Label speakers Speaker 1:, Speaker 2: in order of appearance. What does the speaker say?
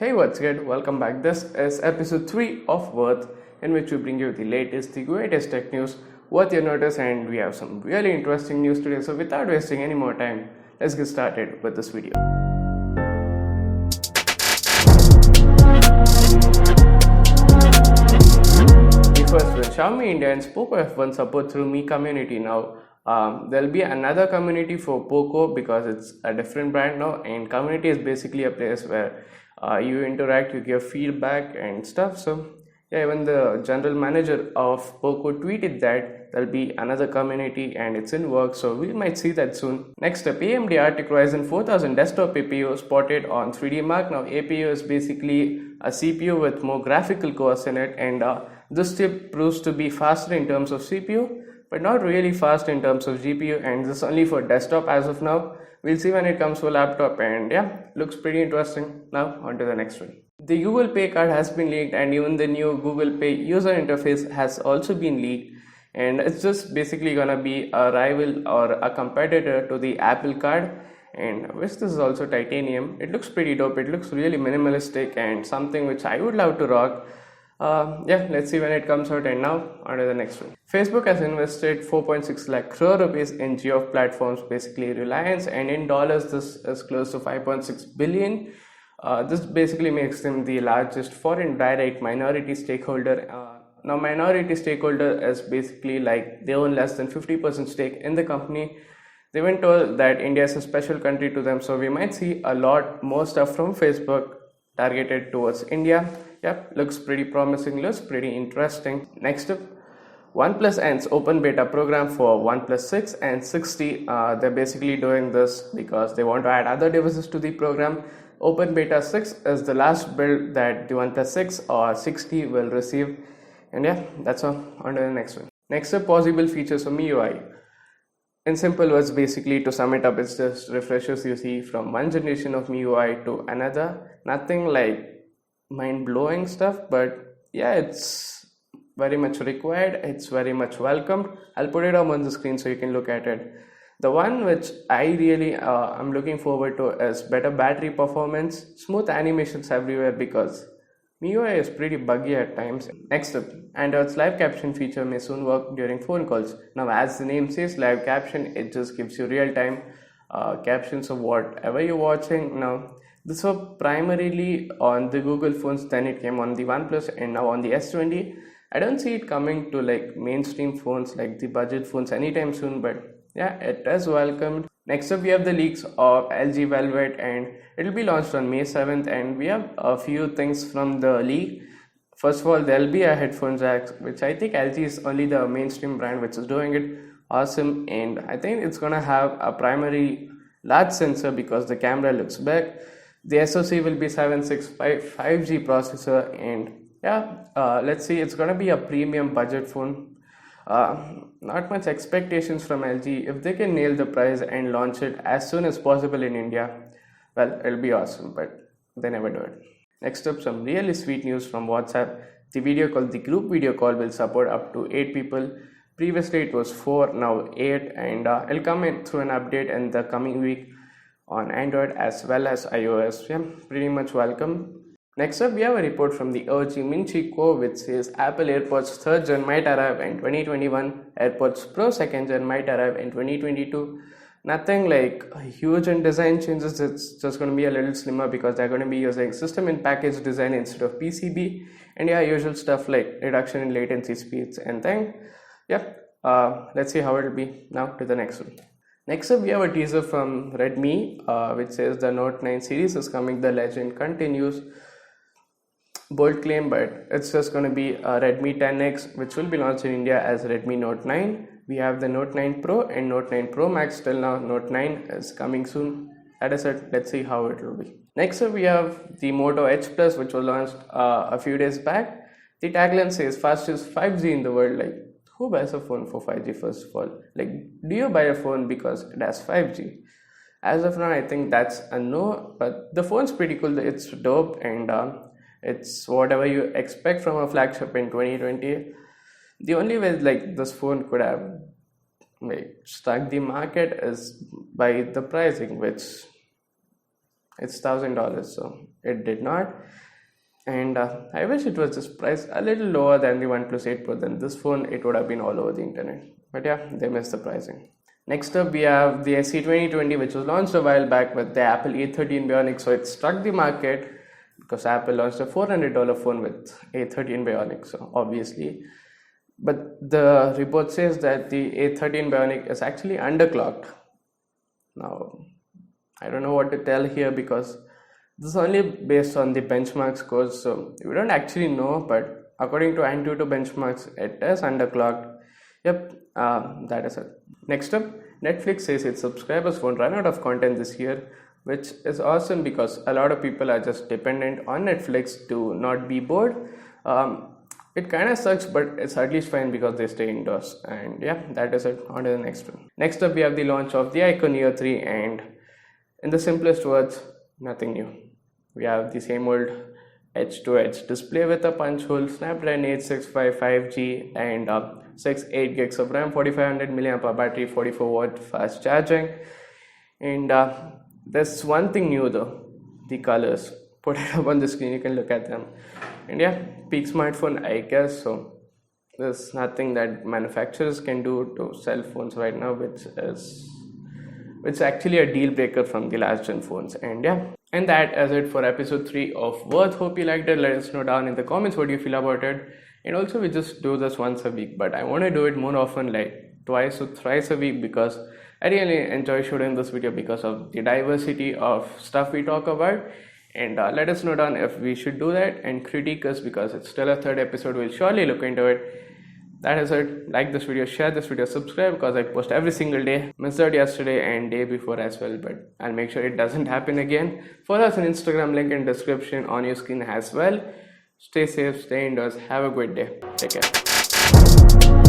Speaker 1: Hey, what's good? Welcome back. This is episode 3 of Worth, in which we bring you the latest, the greatest tech news worth your notice, and we have some really interesting news today. So, without wasting any more time, let's get started with this video. The first one, Xiaomi India and POCO F1 support through Mi community now. There'll be another community for POCO because it's a different brand now, and community is basically a place where you interact, you give feedback and stuff. So yeah, even the general manager of POCO tweeted that there'll be another community and it's in work, so we might see that soon. Next up, AMD ARTIC RYZEN 4000 desktop APU spotted on 3D Mark. Now APU is basically a CPU with more graphical cores in it, and this chip proves to be faster in terms of CPU but not really fast in terms of GPU, and this is only for desktop as of now. We'll see when it comes for laptop, and yeah, looks pretty interesting. Now on to the next one. The Google Pay card has been leaked, and even the new Google Pay user interface has also been leaked, and it's just basically gonna be a rival or a competitor to the Apple card. And which this is also titanium. It looks pretty dope. It looks really minimalistic and something which I would love to rock. Yeah, let's see when it comes out. And now on to the next one. Facebook has invested 4.6 lakh crore rupees in geo platforms, basically Reliance, and in dollars this is close to 5.6 billion. This basically makes them the largest foreign direct minority stakeholder. Now minority stakeholder is basically like they own less than 50% stake in the company. They've been told that India is a special country to them, so we might see a lot more stuff from Facebook targeted towards India. Yep, looks pretty promising, looks pretty interesting. Next up, OnePlus ends open beta program for OnePlus 6 and 60. They're basically doing this because they want to add other devices to the program. Open beta 6 is the last build that the OnePlus 6 or 60 will receive. And yeah, that's all. On to the next one. Next up, possible features of MIUI. In simple words, basically to sum it up, it's just refreshes you see from one generation of MIUI to another. Nothing like mind-blowing stuff, but yeah, it's very much required, it's very much welcomed. I'll put it up on the screen so you can look at it. The one which I really am looking forward to is better battery performance, smooth animations everywhere, because MIUI is pretty buggy at times. Next up, Android's live caption feature may soon work during phone calls. Now as the name says, live caption, it just gives you real-time captions of whatever you're watching. Now this was primarily on the Google phones, then it came on the OnePlus, and now on the S20. I don't see it coming to like mainstream phones like the budget phones anytime soon, but yeah, it is welcomed. Next up, we have the leaks of LG Velvet, and it will be launched on May 7th, and we have a few things from the leak. First of all, there will be a headphone jack, which I think LG is only the mainstream brand which is doing it awesome, and I think it's gonna have a primary large sensor because the camera looks big. The SoC will be 765 5G processor, and yeah, let's see, it's gonna be a premium budget phone. Not much expectations from LG. If they can nail the price and launch it as soon as possible in India, well, it'll be awesome, but they never do it. Next up, some really sweet news from WhatsApp. The video call, the group video call, will support up to 8 people. Previously it was 4, now 8, and it'll come in through an update in the coming week on Android as well as iOS. Yeah, pretty much welcome. Next up, we have a report from the Minchi Co, which says Apple AirPods 3rd gen might arrive in 2021, AirPods Pro 2nd gen might arrive in 2022. Nothing like huge in design changes, it's just going to be a little slimmer because they're going to be using system in package design instead of PCB, and yeah, usual stuff like reduction in latency speeds and thing. Yeah, let's see how it'll be. Now to the next one. Next up, we have a teaser from REDMI, which says the Note 9 series is coming, the legend continues. Bold claim, but it's just going to be a Redmi 10X, which will be launched in India as Redmi Note 9. We have the Note 9 Pro and Note 9 Pro Max. Till now, Note 9 is coming soon. That is it. Let's see how it will be. Next up, we have the Moto H Plus, which was launched a few days back. The tagline says fastest 5G in the world. Like, who buys a phone for 5G first of all? Like, do you buy a phone because it has 5G? As of now, I think that's a no, but the phone's pretty cool. It's dope, and it's whatever you expect from a flagship in 2020. The only way like this phone could have like struck the market is by the pricing, which it's $1,000, so it did not. And I wish it was just priced a little lower than the OnePlus 8 Pro. Then this phone, it would have been all over the internet. But yeah, they missed the pricing. Next up, we have the SE 2020, which was launched a while back with the Apple A13 BIONIC. So it struck the market because Apple launched a $400 phone with A13 BIONIC. So obviously, but the report says that the A13 BIONIC is actually underclocked. Now, I don't know what to tell here because this is only based on the benchmark scores, so we don't actually know, but according to ANTUTU benchmarks, it is underclocked. Yep, that is it. Next up, Netflix says its subscribers won't run out of content this year, which is awesome because a lot of people are just dependent on Netflix to not be bored. It kind of sucks, but it's at least fine because they stay indoors. And yeah, that is it. On to the next one. Next up, we have the launch of the Icon Ep3, and in the simplest words, nothing new. We have the same old edge-to-edge display with a punch hole, Snapdragon 865 5G, and 8 gigs of RAM, 4500 mAh battery, 44 watt fast charging. And there's one thing new though, the colors. Put it up on the screen, you can look at them. And yeah, peak smartphone, I guess. So there's nothing that manufacturers can do to sell phones right now, which is actually a deal breaker from the last gen phones. And yeah, and that is it for episode 3 of Worth. Hope you liked it. Let us know down in the comments what you feel about it. And also, we just do this once a week, but I want to do it more often, like twice or thrice a week, because I really enjoy shooting this video because of the diversity of stuff we talk about. And let us know down if we should do that, and critique us because it's still a 3rd episode. We'll surely look into it. That is it. Like this video, share this video, subscribe because I post every single day. Missed out yesterday and day before as well, but I'll make sure it doesn't happen again. Follow us on Instagram, link in description on your screen as well. Stay safe, stay indoors, have a great day. Take care.